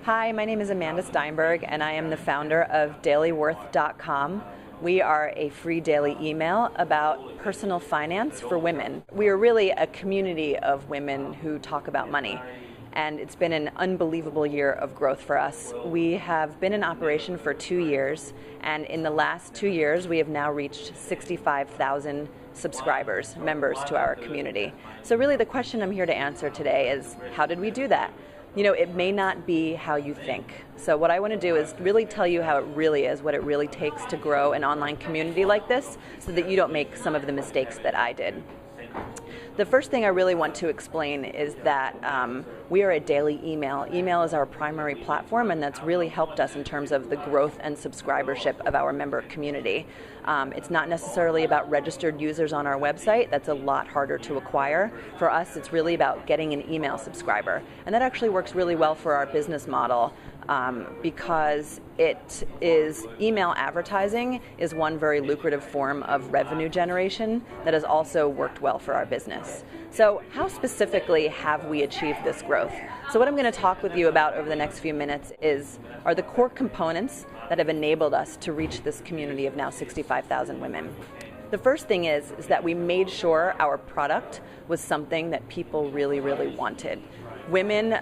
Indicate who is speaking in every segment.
Speaker 1: Hi, my name is Amanda Steinberg, and I am the founder of DailyWorth.com. We are a free daily email about personal finance for women. We are really a community of women who talk about money, and it's been an unbelievable year of growth for us. We have been in operation for 2 years, and in the last 2 years, we have now reached 65,000 subscribers, members to our community. So really the question I'm here to answer today is, how did we do that? You know, it may not be how you think. So what I want to do is really tell you how it really is, what it really takes to grow an online community like this, so that you don't make some of the mistakes that I did. The first thing I really want to explain is that we are a daily email. Email is our primary platform, and that's really helped us in terms of the growth and subscribership of our member community. It's not necessarily about registered users on our website. That's a lot harder to acquire. For us, it's really about getting an email subscriber. And that actually works really well for our business model. Because it is email advertising is one very lucrative form of revenue generation that has also worked well for our business. So how specifically have we achieved this growth? So what I'm going to talk with you about over the next few minutes are the core components that have enabled us to reach this community of now 65,000 women. The first thing is that we made sure our product was something that people really, really wanted. Women,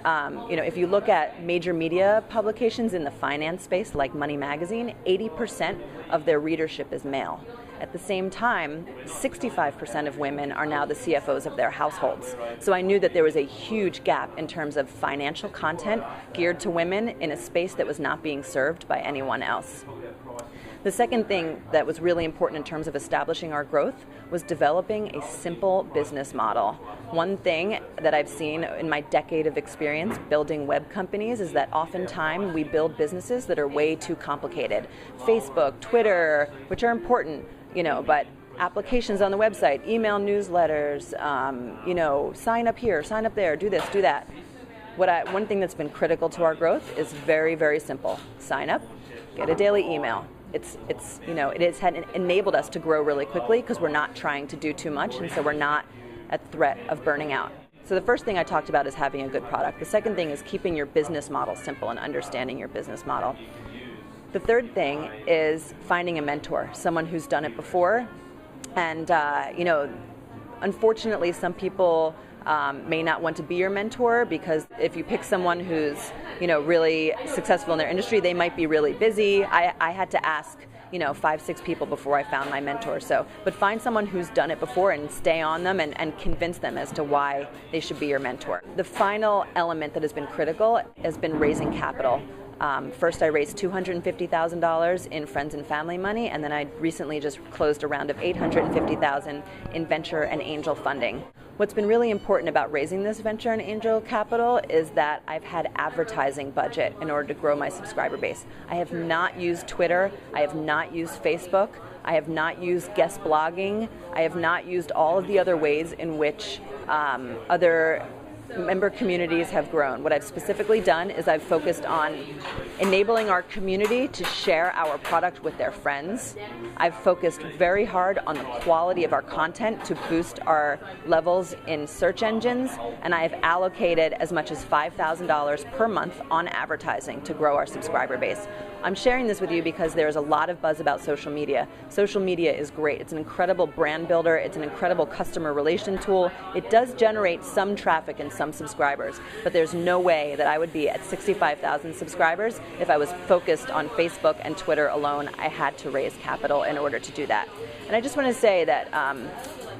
Speaker 1: if you look at major media publications in the finance space like Money Magazine, 80% of their readership is male. At the same time, 65% of women are now the CFOs of their households. So I knew that there was a huge gap in terms of financial content geared to women in a space that was not being served by anyone else. The second thing that was really important in terms of establishing our growth was developing a simple business model. One thing that I've seen in my decade of experience building web companies is that oftentimes we build businesses that are way too complicated. Facebook, Twitter, which are important, but applications on the website, email newsletters, sign up here, sign up there, do this, do that. One thing that's been critical to our growth is very, very simple. Sign up, get a daily email. It has enabled us to grow really quickly because we're not trying to do too much, and so we're not at threat of burning out. So the first thing I talked about is having a good product. The second thing is keeping your business model simple and understanding your business model. The third thing is finding a mentor, someone who's done it before. And, unfortunately, some people may not want to be your mentor, because if you pick someone who's really successful in their industry, they might be really busy. I had to ask 5-6 people before I found my mentor. But find someone who's done it before and stay on them and convince them as to why they should be your mentor. The final element that has been critical has been raising capital. First, I raised $250,000 in friends and family money, and then I recently just closed a round of $850,000 in venture and angel funding. What's been really important about raising this venture and angel capital is that I've had advertising budget in order to grow my subscriber base. I have not used Twitter. I have not used Facebook. I have not used guest blogging. I have not used all of the other ways in which other member communities have grown. What I've specifically done is I've focused on enabling our community to share our product with their friends. I've focused very hard on the quality of our content to boost our levels in search engines, and I have allocated as much as $5,000 per month on advertising to grow our subscriber base. I'm sharing this with you because there's a lot of buzz about social media. Social media is great. It's an incredible brand builder. It's an incredible customer relation tool. It does generate some traffic and some subscribers, but there's no way that I would be at 65,000 subscribers if I was focused on Facebook and Twitter alone. I had to raise capital in order to do that. And I just want to say that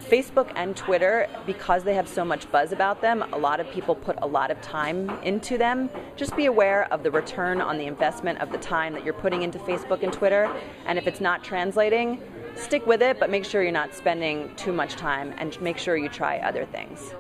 Speaker 1: Facebook and Twitter, because they have so much buzz about them, a lot of people put a lot of time into them. Just be aware of the return on the investment of the time that you're putting into Facebook and Twitter. And if it's not translating, stick with it, but make sure you're not spending too much time, and make sure you try other things.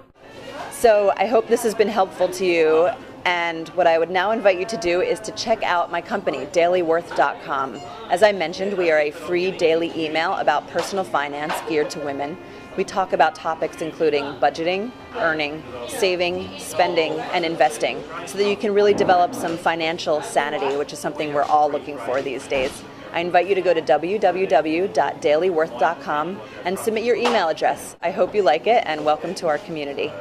Speaker 1: So I hope this has been helpful to you. And what I would now invite you to do is to check out my company, DailyWorth.com. As I mentioned, we are a free daily email about personal finance geared to women. We talk about topics including budgeting, earning, saving, spending, and investing, so that you can really develop some financial sanity, which is something we're all looking for these days. I invite you to go to www.dailyworth.com and submit your email address. I hope you like it, and welcome to our community.